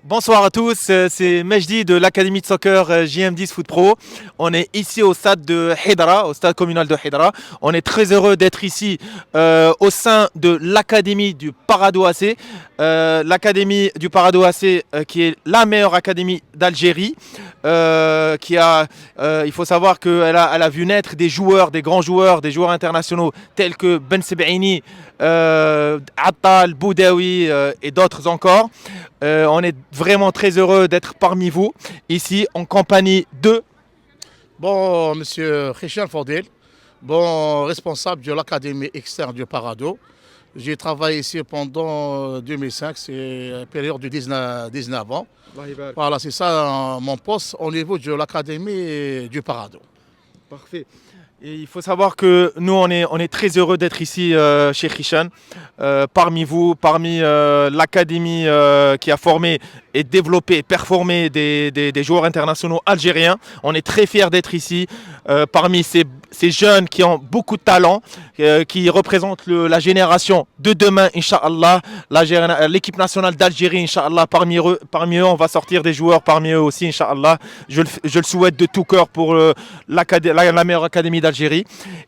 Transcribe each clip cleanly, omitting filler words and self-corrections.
Bonsoir à tous, c'est Mejdi de l'Académie de soccer JM10 Foot Pro. On est ici au stade de Hidra, au stade communal de Hidra. On est très heureux d'être ici au sein de l'Académie du Parado AC. L'Académie du Parado AC qui est la meilleure académie d'Algérie. Il faut savoir qu'elle a vu naître des joueurs, des grands joueurs, des joueurs internationaux tels que Ben Sebaini, Attal, Boudaoui et d'autres encore. On est vraiment très heureux d'être parmi vous, ici en compagnie de... Bon, monsieur Hicham Fordel, bon, responsable de l'Académie externe du Parado. J'ai travaillé ici pendant 2005, c'est une période de 19 ans. Voilà, c'est ça mon poste au niveau de l'Académie du Parado. Parfait. Et il faut savoir que nous, on est très heureux d'être ici chez Hicham, parmi vous, parmi l'académie qui a formé et développé et performé des joueurs internationaux algériens. On est très fiers d'être ici, parmi ces jeunes qui ont beaucoup de talent, qui représentent la génération de demain, Inch'Allah, l'équipe nationale d'Algérie, Inch'Allah. Parmi eux, on va sortir des joueurs parmi eux aussi, Inch'Allah. Je le souhaite de tout cœur pour la meilleure académie d'Algérie.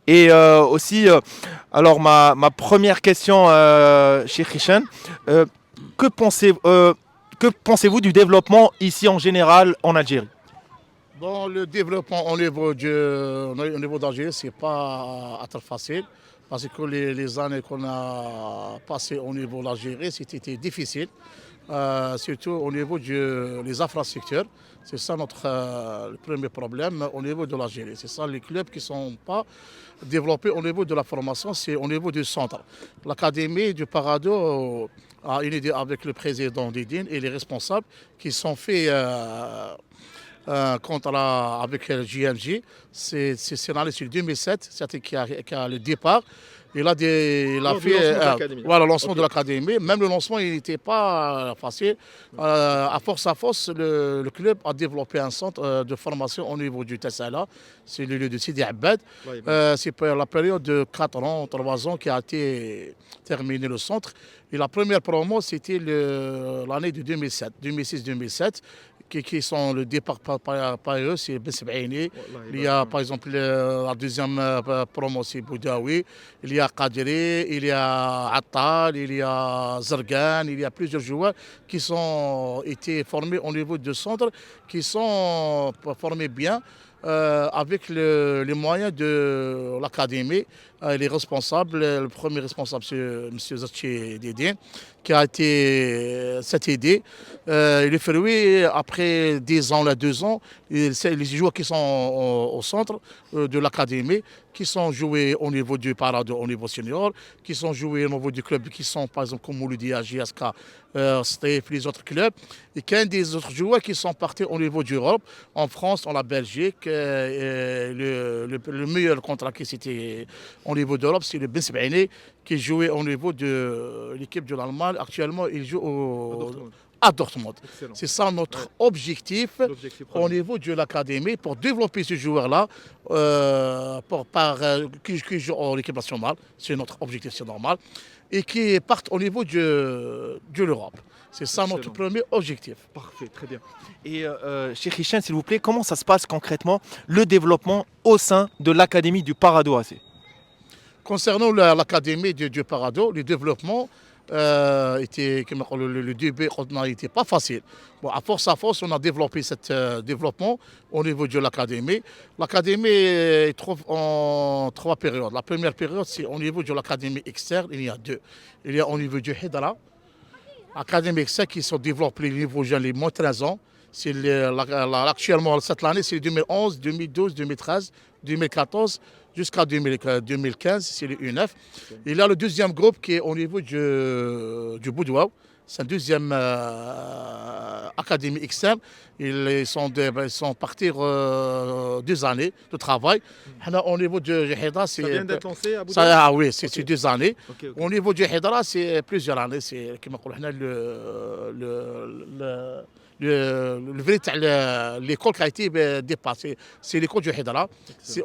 Et aussi, alors ma première question chez Hicham, que pensez-vous du développement ici en général en Algérie? Bon, le développement au niveau d'Algérie, ce n'est pas à être facile. Parce que les années qu'on a passées au niveau de l'Algérie, c'était difficile. Surtout au niveau des infrastructures. C'est ça le premier problème au niveau de l'Algérie. C'est ça les clubs qui ne sont pas développés au niveau de la formation, c'est au niveau du centre. L'Académie du Parado a une idée avec le président Didine et les responsables qui sont faits avec le JMJ. C'est l'année 2007, c'était qui a le départ. Il a fait le lancement de l'académie. Même le lancement, il n'était pas facile. À force, le club a développé un centre de formation au niveau du Tessala. C'est le lieu de Sidi Abed. C'est pour la période de 4 ans, 3 ans qui a été terminé le centre. Et la première promo, c'était l'année de 2007, 2006-2007. Qui sont le départ par eux, c'est Ben Sebaini. Il y a par exemple la deuxième promo, c'est Boudaoui. Il y a Qadiri, il y a Attal, il y a Zergan, il y a plusieurs joueurs qui ont été formés au niveau du centre, qui sont formés bien. Avec les moyens de l'académie, les responsables, le premier responsable c'est M. Zatchi Dédé, qui a été cette idée. Le fruit, après 10 ans, 2 ans, les joueurs qui sont au centre de l'académie, qui sont joués au niveau du Parado, au niveau senior, qui sont joués au niveau du club, qui sont par exemple comme Mouloudia, JSK, Stef, les autres clubs, et qu'un des autres joueurs qui sont partis au niveau d'Europe, en France, en la Belgique. Le meilleur contrat qui c'était au niveau d'Europe, c'est le Ben Sebaini, qui jouait au niveau de l'équipe de l'Allemagne. Actuellement, il joue à Dortmund. C'est ça notre objectif au niveau de l'académie pour développer ce joueur-là qui joue en équipe nationale. C'est notre objectif, c'est normal. Et qui partent au niveau de l'Europe. C'est ça notre premier objectif. Parfait, très bien. Et chez Hicham, s'il vous plaît, comment ça se passe concrètement, le développement au sein de l'Académie du Parado AC? Concernant l'académie du Parado, le développement le début n'était pas facile. Bon, à force, on a développé ce développement au niveau de l'académie. L'académie trouve en 3 périodes. La première période, c'est au niveau de l'académie externe, il y a 2. Il y a au niveau du Hidra, l'académie externe qui sont développés les niveaux jeunes, les moins de 13 ans. Actuellement, cette année, c'est 2011, 2012, 2013, 2014, jusqu'à 2015, c'est le U9. Il y a le deuxième groupe qui est au niveau du Boudouaou. C'est une deuxième académie externe. Ils sont partis 2 années de travail. Au niveau du Hidra, Ça vient d'être lancé à Boudouaou? Ah oui, c'est 2 années. Okay. Au niveau du Hidra, c'est plusieurs années. C'est le vrai l'école qui a été dépassée, c'est l'école du Hidra.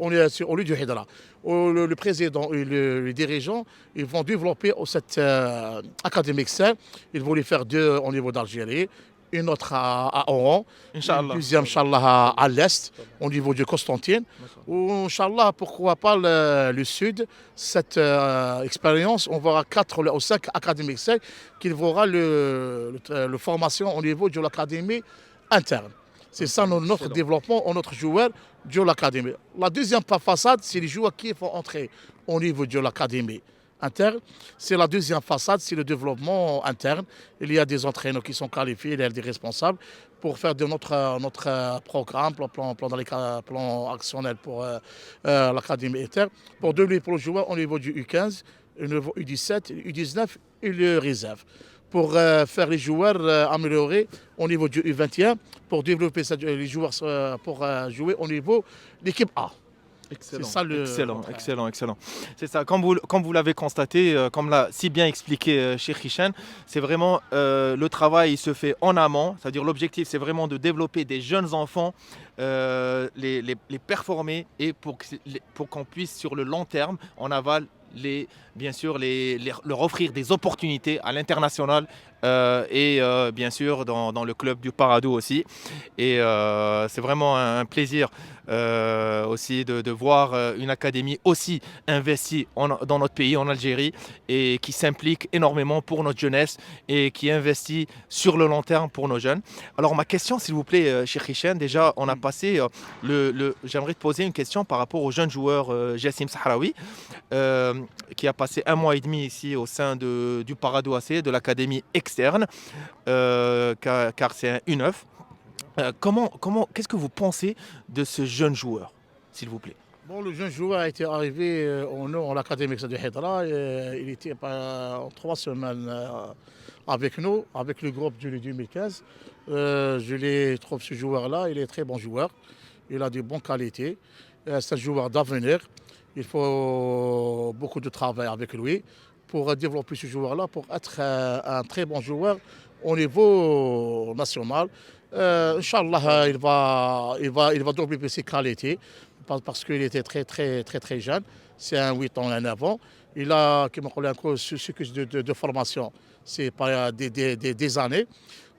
On est au lieu du Hidra. Le président et les dirigeants, ils vont développer cette académie externe. Ils vont les faire 2 au niveau d'Algérie, une autre à Oran, une Inch'Allah. deuxième, Inch'Allah, à l'Est, au niveau de Constantine. Ou, Inch'Allah, pourquoi pas le Sud. Cette expérience, on verra 4 ou 5 académies externes qui verra le formation au niveau de l'académie interne. C'est ça notre développement, notre joueur de l'académie. La deuxième façade, c'est les joueurs qui vont entrer au niveau de l'académie interne. C'est la deuxième façade, c'est le développement interne. Il y a des entraîneurs qui sont qualifiés, il y a des responsables pour faire de notre programme, plan actionnel pour l'académie interne, pour développer les joueurs au niveau du U15, au niveau U17, U19 et le réserve. Pour faire les joueurs améliorer au niveau du U21, pour développer les joueurs pour jouer au niveau de l'équipe A. Excellent, Ça, excellent. C'est ça, comme vous l'avez constaté, comme l'a si bien expliqué Cheikh Hicham, c'est vraiment le travail il se fait en amont, c'est-à-dire l'objectif c'est vraiment de développer des jeunes enfants, les performer et pour qu'on puisse sur le long terme, en aval, bien sûr leur offrir des opportunités à l'international et bien sûr dans le club du Paradou aussi. Et c'est vraiment un plaisir aussi de voir une académie aussi investie dans notre pays, en Algérie, et qui s'implique énormément pour notre jeunesse et qui investit sur le long terme pour nos jeunes. Alors ma question s'il vous plaît, Cheikh Hicham, déjà on a passé, j'aimerais te poser une question par rapport au jeune joueur Jassim Sahraoui, qui a passé 1 mois et demi ici au sein du Paradou AC, de l'académie externe, car c'est un U9. Qu'est-ce que vous pensez de ce jeune joueur, s'il vous plaît? Bon, le jeune joueur a été arrivé en l'académie de Hydra. Il était en 3 semaines avec nous, avec le groupe du 2015. Je trouve ce joueur-là, il est très bon joueur. Il a de bonnes qualités. C'est un joueur d'avenir. Il faut beaucoup de travail avec lui pour développer ce joueur-là, pour être un très bon joueur au niveau national. Inch'Allah, il va développer ses qualités parce qu'il était très jeune. C'est un 8 ans et 9 ans. Il a un cycle de formation, c'est pas des années.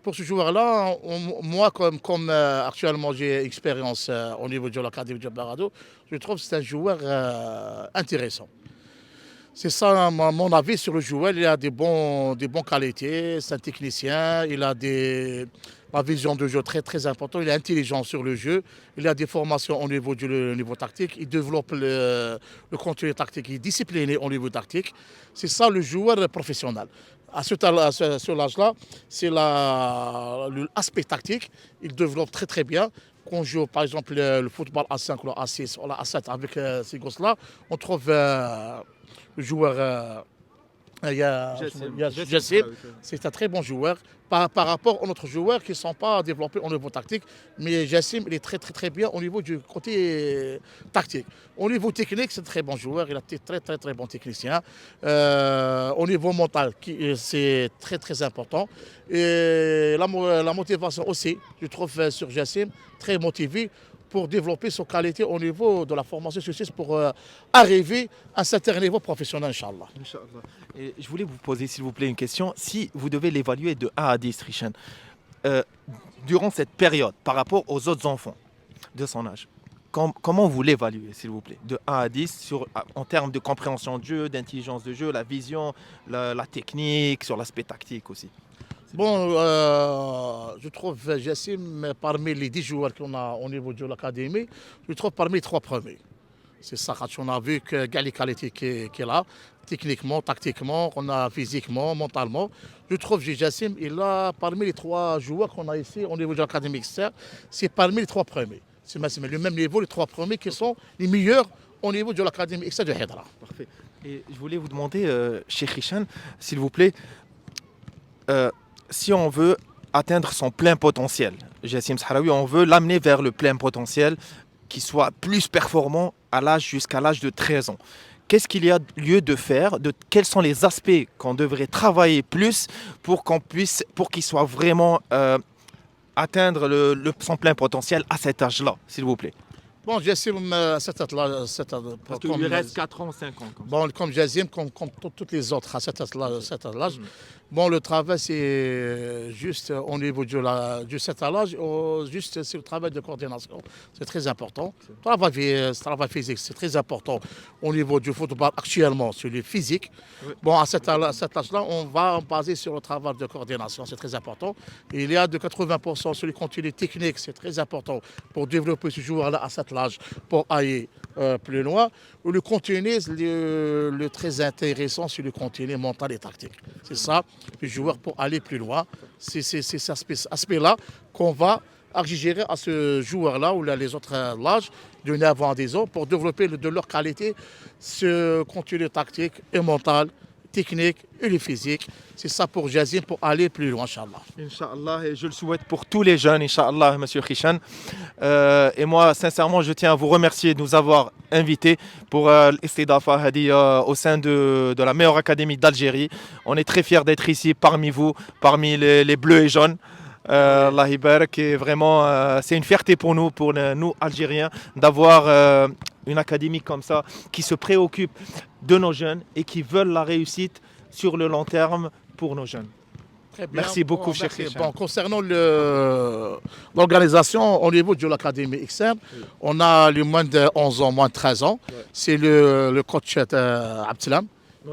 Pour ce joueur-là, moi, comme actuellement j'ai expérience au niveau de l'académie de Paradou, je trouve que c'est un joueur intéressant. C'est ça mon avis sur le joueur. Il a des bonnes qualités, c'est un technicien, il a la vision de jeu très importante, il est intelligent sur le jeu, il a des formations au niveau du niveau tactique, il développe le contenu tactique, il est discipliné au niveau tactique. C'est ça le joueur professionnel. À ce âge-là, c'est l'aspect tactique, il développe très bien. Quand on joue par exemple le football A5 ou A6 ou A7 avec ces gosses-là, on trouve le joueur Jassim, c'est un très bon joueur par rapport aux autres joueurs qui ne sont pas développés au niveau tactique. Mais Jassim, il est très bien au niveau du côté tactique. Au niveau technique, c'est un très bon joueur, il est très bon technicien. Au niveau mental, c'est très important. Et la motivation aussi, je trouve sur Jassim, très motivé pour développer son qualité au niveau de la formation suisse pour arriver à un certain niveau professionnel, Inch'Allah. Et je voulais vous poser, s'il vous plaît, une question. Si vous devez l'évaluer de 1 à 10, Hicham, durant cette période, par rapport aux autres enfants de son âge, comment vous l'évaluez, s'il vous plaît, de 1 à 10, en termes de compréhension de jeu, d'intelligence de jeu, la vision, la technique, sur l'aspect tactique aussi? Bon, je trouve Jassim, parmi les 10 joueurs qu'on a au niveau de l'académie, je le trouve parmi les 3 premiers. C'est ça, quand on a vu que les qualités qu'il a, techniquement, tactiquement, on a physiquement, mentalement. Je trouve que Jassim, il a parmi les 3 joueurs qu'on a ici au niveau de l'académie externe, c'est parmi les 3 premiers. C'est le même niveau, les 3 premiers qui sont les meilleurs au niveau de l'académie externe de Hydra. Parfait. Et je voulais vous demander, Cheikh Hicham, s'il vous plaît, si on veut atteindre son plein potentiel, Jassim Sahraoui, on veut l'amener vers le plein potentiel, qui soit plus performant jusqu'à l'âge de 13 ans. Qu'est-ce qu'il y a lieu de faire, quels sont les aspects qu'on devrait travailler plus pour qu'il soit vraiment atteindre son plein potentiel à cet âge-là, s'il vous plaît? Bon, Jassim, parce qu'il lui reste 4 ans, 5 ans. Bon, comme Jassim, comme toutes les autres à cet âge, Bon, le travail, c'est juste au niveau du setalage, juste c'est le travail de coordination. C'est très important. Travail physique, c'est très important au niveau du football actuellement, sur le physique. Oui. Bon, à cet âge-là, on va baser sur le travail de coordination, c'est très important. Et il y a de 80% sur le contenu technique, c'est très important pour développer ce joueur-là à cet âge, pour aller plus loin. Ou le contenu, le très intéressant sur le contenu mental et tactique. C'est ça, le joueur pour aller plus loin. C'est cet aspect-là qu'on va gérer à ce joueur-là ou les autres âges de 9 ans à 10 ans pour développer de leur qualité ce contenu tactique et mental, technique et le physique. C'est ça pour Jazim pour aller plus loin, Inch'Allah. Inch'Allah, et je le souhaite pour tous les jeunes, Inch'Allah, Monsieur Hishan. Et moi, sincèrement, je tiens à vous remercier de nous avoir invités pour l'Istidafa Hadi au sein de la meilleure académie d'Algérie. On est très fiers d'être ici parmi vous, parmi les bleus et jaunes. Allah Ibarak, et vraiment, c'est une fierté pour nous Algériens, d'avoir une académie comme ça qui se préoccupe de nos jeunes et qui veulent la réussite sur le long terme pour nos jeunes. Merci beaucoup, Cheikh Hicham. Bon, concernant l'organisation au niveau de l'Académie XM, on a les moins de 11 ans, moins de 13 ans. Ouais. C'est le coach Abdelam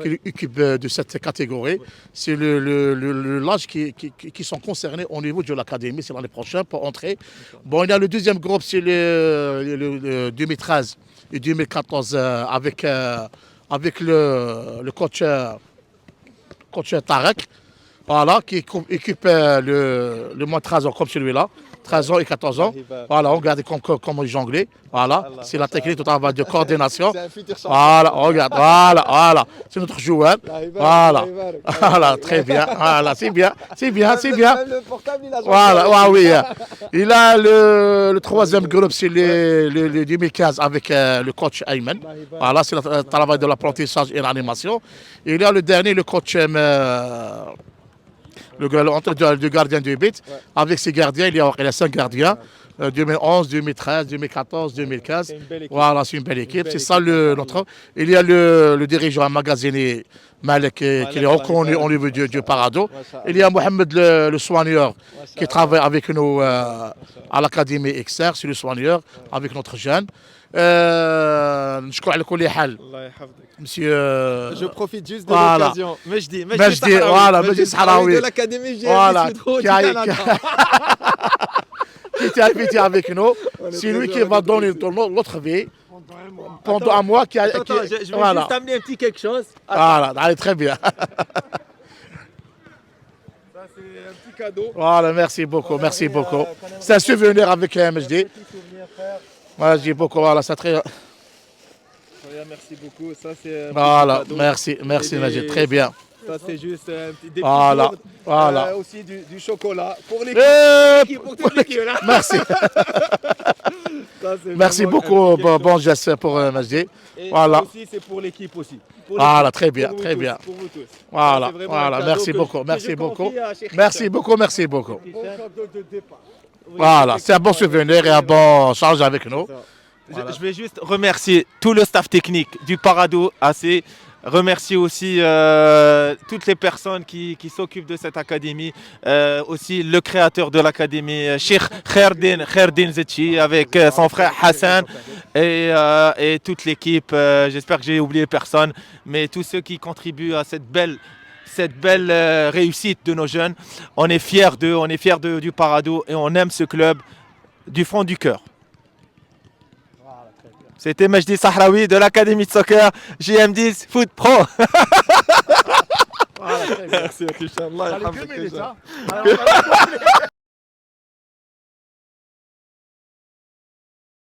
qui occupe de cette catégorie. Ouais. C'est l'âge qui sont concernés au niveau de l'Académie. C'est l'année prochaine pour entrer. Bon, il y a le deuxième groupe, c'est le 2013 et 2014 avec le coach Tarek. Voilà, qui occupe le moins de 13 ans comme celui-là, 13 ans et 14 ans. Voilà, regardez comment il jongle. Voilà, c'est la technique de travail de coordination. Voilà, regarde, voilà. C'est notre joueur. Voilà, très bien. Voilà, c'est bien. Voilà, oui. Il a le troisième groupe, c'est le 2015 avec le coach Ayman. Voilà, c'est le travail de l'apprentissage et l'animation. Il y a le dernier, le coach... le gardien de but. Ouais. Avec ses gardiens, il y a 5 gardiens. 2011, 2013, 2014, 2015. Voilà, c'est une belle équipe. C'est ça notre. Il y a le dirigeant magasinier Malek qui est reconnu au niveau du Parado. Il y a Mohamed le soigneur qui travaille avec nous à l'Académie XR, c'est le soigneur avec notre jeune. Monsieur. Je profite juste de l'occasion. Mejdi Sahraoui de l'Académie GMD voilà, qui était invité avec nous. C'est lui qui va donner l'autre vie. Pendant un mois. Je vais juste amener un petit quelque chose. Voilà, allez, très bien. Ça, c'est un petit cadeau. Voilà, merci beaucoup. C'est un souvenir avec MHD. Voilà, je dis beaucoup. Voilà, c'est très. Merci beaucoup. Ça, c'est voilà, merci Majid, très bien. Ça, c'est juste un petit début. Voilà. Aussi du chocolat pour l'équipe. Pour toute l'équipe. Merci. Merci beaucoup, bon geste pour Majid. Voilà. Ça aussi, c'est pour l'équipe aussi. Voilà, très bien. Pour vous tous. Voilà, merci beaucoup. Voilà, c'est un bon souvenir et un bon charge avec nous. Voilà. Je vais juste remercier tout le staff technique du Parado AC. Remercier aussi toutes les personnes qui s'occupent de cette académie. Aussi le créateur de l'académie, Cheikh Kherdin Zetchi, avec son frère Hassan et toute l'équipe. J'espère que j'ai oublié personne, mais tous ceux qui contribuent à cette belle réussite de nos jeunes. On est fiers d'eux, on est fiers du Parado et on aime ce club du fond du cœur. C'était Mejdi Sahraoui de l'Académie de soccer JM10 Foot Pro. Voilà, merci, Inch'Allah.